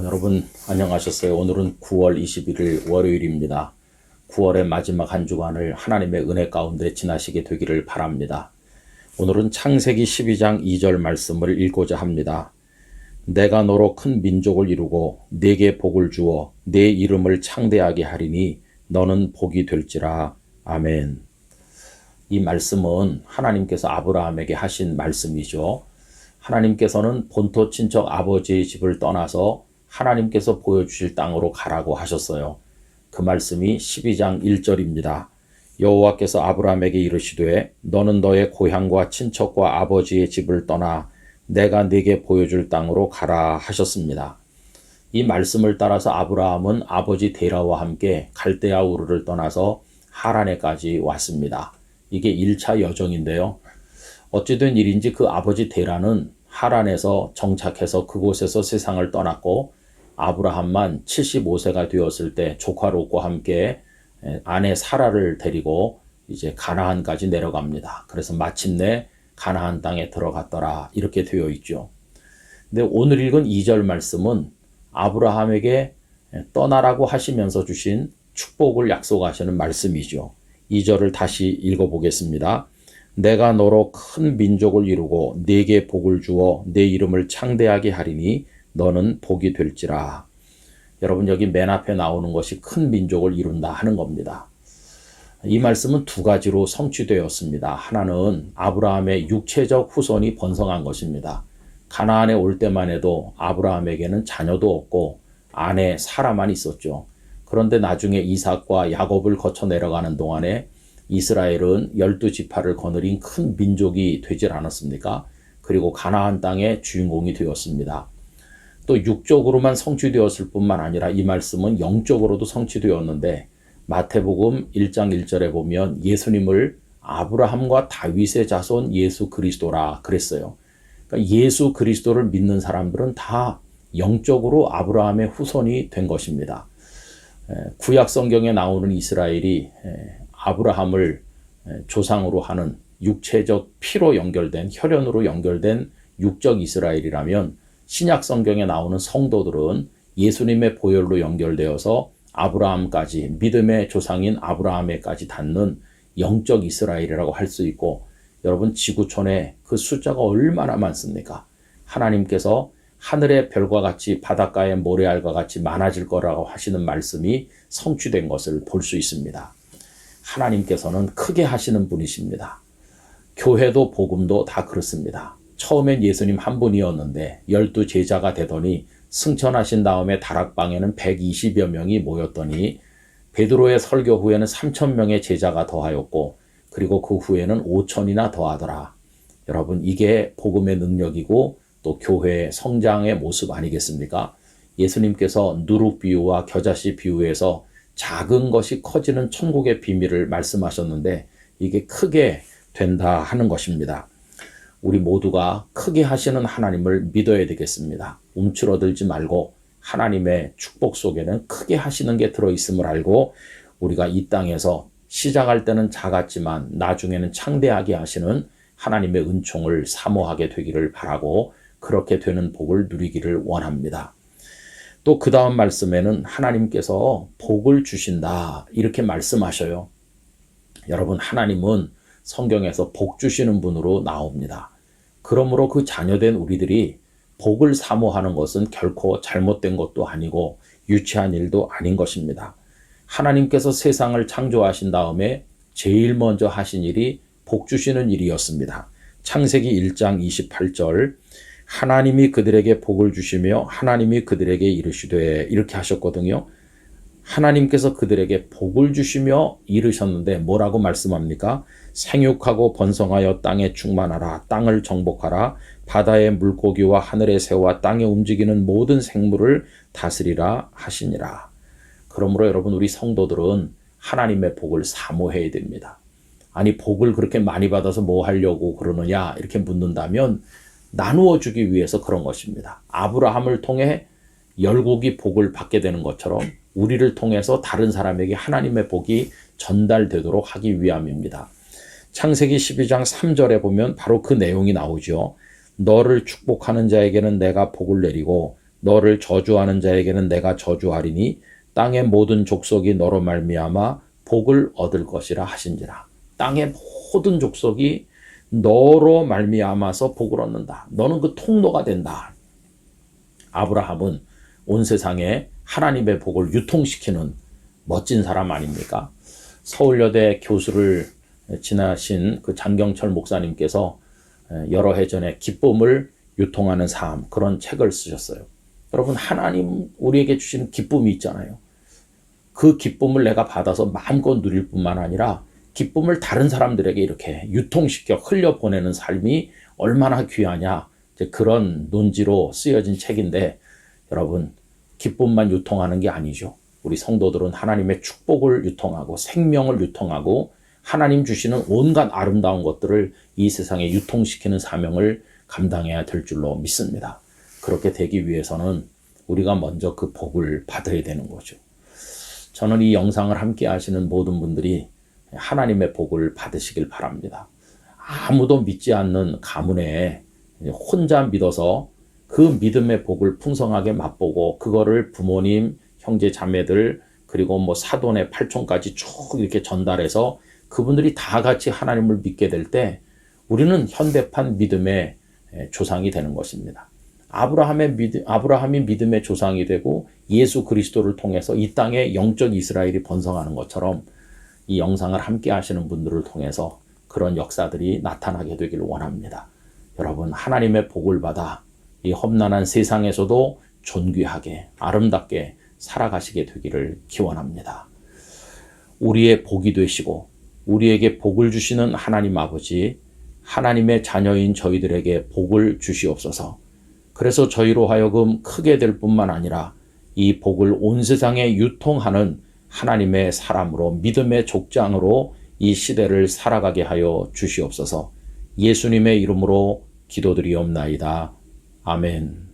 여러분 안녕하셨어요. 오늘은 9월 21일 월요일입니다. 9월의 마지막 한 주간을 하나님의 은혜 가운데 지나시게 되기를 바랍니다. 오늘은 창세기 12장 2절 말씀을 읽고자 합니다. 내가 너로 큰 민족을 이루고 네게 복을 주어 네 이름을 창대하게 하리니 너는 복이 될지라. 아멘. 이 말씀은 하나님께서 아브라함에게 하신 말씀이죠. 하나님께서는 본토 친척 아버지의 집을 떠나서 하나님께서 보여주실 땅으로 가라고 하셨어요. 그 말씀이 12장 1절입니다. 여호와께서 아브라함에게 이르시되 너는 너의 고향과 친척과 아버지의 집을 떠나 내가 네게 보여줄 땅으로 가라 하셨습니다. 이 말씀을 따라서 아브라함은 아버지 데라와 함께 갈대아 우르를 떠나서 하란에까지 왔습니다. 이게 1차 여정인데요. 어찌된 일인지 그 아버지 데라는 하란에서 정착해서 그곳에서 세상을 떠났고 아브라함만 75세가 되었을 때 조카 롯과 함께 아내 사라를 데리고 이제 가나안까지 내려갑니다. 그래서 마침내 가나안 땅에 들어갔더라 이렇게 되어 있죠. 근데 오늘 읽은 2절 말씀은 아브라함에게 떠나라고 하시면서 주신 축복을 약속하시는 말씀이죠. 2절을 다시 읽어보겠습니다. 내가 너로 큰 민족을 이루고 네게 복을 주어 네 이름을 창대하게 하리니 너는 복이 될지라. 여러분 여기 맨 앞에 나오는 것이 큰 민족을 이룬다 하는 겁니다. 이 말씀은 두 가지로 성취되었습니다. 하나는 아브라함의 육체적 후손이 번성한 것입니다. 가나안에 올 때만 해도 아브라함에게는 자녀도 없고 아내 사라만 있었죠. 그런데 나중에 이삭과 야곱을 거쳐 내려가는 동안에 이스라엘은 12지파를 거느린 큰 민족이 되질 않았습니까? 그리고 가나안 땅의 주인공이 되었습니다. 또 육적으로만 성취되었을 뿐만 아니라 이 말씀은 영적으로도 성취되었는데 마태복음 1장 1절에 보면 예수님을 아브라함과 다윗의 자손 예수 그리스도라 그랬어요. 그러니까 예수 그리스도를 믿는 사람들은 다 영적으로 아브라함의 후손이 된 것입니다. 구약 성경에 나오는 이스라엘이 아브라함을 조상으로 하는 육체적 피로 연결된 혈연으로 연결된 육적 이스라엘이라면 신약 성경에 나오는 성도들은 예수님의 보혈로 연결되어서 아브라함까지 믿음의 조상인 아브라함에까지 닿는 영적 이스라엘이라고 할 수 있고 여러분 지구촌에 그 숫자가 얼마나 많습니까? 하나님께서 하늘의 별과 같이 바닷가의 모래알과 같이 많아질 거라고 하시는 말씀이 성취된 것을 볼 수 있습니다. 하나님께서는 크게 하시는 분이십니다. 교회도 복음도 다 그렇습니다. 처음엔 예수님 한 분이었는데 12 제자가 되더니 승천하신 다음에 다락방에는 120여 명이 모였더니 베드로의 설교 후에는 3,000명의 제자가 더하였고 그리고 그 후에는 5,000이나 더하더라. 여러분 이게 복음의 능력이고 또 교회의 성장의 모습 아니겠습니까? 예수님께서 누룩 비유와 겨자씨 비유에서 작은 것이 커지는 천국의 비밀을 말씀하셨는데 이게 크게 된다 하는 것입니다. 우리 모두가 크게 하시는 하나님을 믿어야 되겠습니다. 움츠러들지 말고 하나님의 축복 속에는 크게 하시는 게 들어있음을 알고 우리가 이 땅에서 시작할 때는 작았지만 나중에는 창대하게 하시는 하나님의 은총을 사모하게 되기를 바라고 그렇게 되는 복을 누리기를 원합니다. 또 그 다음 말씀에는 하나님께서 복을 주신다 이렇게 말씀하셔요. 여러분 하나님은 성경에서 복 주시는 분으로 나옵니다. 그러므로 그 자녀된 우리들이 복을 사모하는 것은 결코 잘못된 것도 아니고 유치한 일도 아닌 것입니다. 하나님께서 세상을 창조하신 다음에 제일 먼저 하신 일이 복 주시는 일이었습니다. 창세기 1장 28절 하나님이 그들에게 복을 주시며 하나님이 그들에게 이르시되 이렇게 하셨거든요. 하나님께서 그들에게 복을 주시며 이르셨는데 뭐라고 말씀합니까? 생육하고 번성하여 땅에 충만하라. 땅을 정복하라. 바다의 물고기와 하늘의 새와 땅에 움직이는 모든 생물을 다스리라 하시니라. 그러므로 여러분 우리 성도들은 하나님의 복을 사모해야 됩니다. 아니 복을 그렇게 많이 받아서 뭐 하려고 그러느냐 이렇게 묻는다면 나누어 주기 위해서 그런 것입니다. 아브라함을 통해 열국이 복을 받게 되는 것처럼 우리를 통해서 다른 사람에게 하나님의 복이 전달되도록 하기 위함입니다. 창세기 12장 3절에 보면 바로 그 내용이 나오죠. 너를 축복하는 자에게는 내가 복을 내리고 너를 저주하는 자에게는 내가 저주하리니 땅의 모든 족속이 너로 말미암아 복을 얻을 것이라 하신지라. 땅의 모든 족속이 너로 말미암아서 복을 얻는다. 너는 그 통로가 된다. 아브라함은 온 세상에 하나님의 복을 유통시키는 멋진 사람 아닙니까? 서울여대 교수를 지나신 그 장경철 목사님께서 여러 해 전에 기쁨을 유통하는 삶, 그런 책을 쓰셨어요. 여러분, 하나님 우리에게 주시는 기쁨이 있잖아요. 그 기쁨을 내가 받아서 마음껏 누릴 뿐만 아니라 기쁨을 다른 사람들에게 이렇게 유통시켜 흘려보내는 삶이 얼마나 귀하냐, 이제 그런 논지로 쓰여진 책인데, 여러분, 기쁨만 유통하는 게 아니죠. 우리 성도들은 하나님의 축복을 유통하고 생명을 유통하고 하나님 주시는 온갖 아름다운 것들을 이 세상에 유통시키는 사명을 감당해야 될 줄로 믿습니다. 그렇게 되기 위해서는 우리가 먼저 그 복을 받아야 되는 거죠. 저는 이 영상을 함께 하시는 모든 분들이 하나님의 복을 받으시길 바랍니다. 아무도 믿지 않는 가문에 혼자 믿어서 그 믿음의 복을 풍성하게 맛보고 그거를 부모님, 형제, 자매들, 그리고 뭐 사돈의 팔촌까지 쭉 이렇게 전달해서 그분들이 다 같이 하나님을 믿게 될 때 우리는 현대판 믿음의 조상이 되는 것입니다. 아브라함이 믿음의 조상이 되고 예수 그리스도를 통해서 이 땅에 영적 이스라엘이 번성하는 것처럼 이 영상을 함께 하시는 분들을 통해서 그런 역사들이 나타나게 되기를 원합니다. 여러분, 하나님의 복을 받아 이 험난한 세상에서도 존귀하게 아름답게 살아가시게 되기를 기원합니다. 우리의 복이 되시고 우리에게 복을 주시는 하나님 아버지, 하나님의 자녀인 저희들에게 복을 주시옵소서. 그래서 저희로 하여금 크게 될 뿐만 아니라 이 복을 온 세상에 유통하는 하나님의 사람으로, 믿음의 족장으로 이 시대를 살아가게 하여 주시옵소서. 예수님의 이름으로 기도드리옵나이다. 아멘.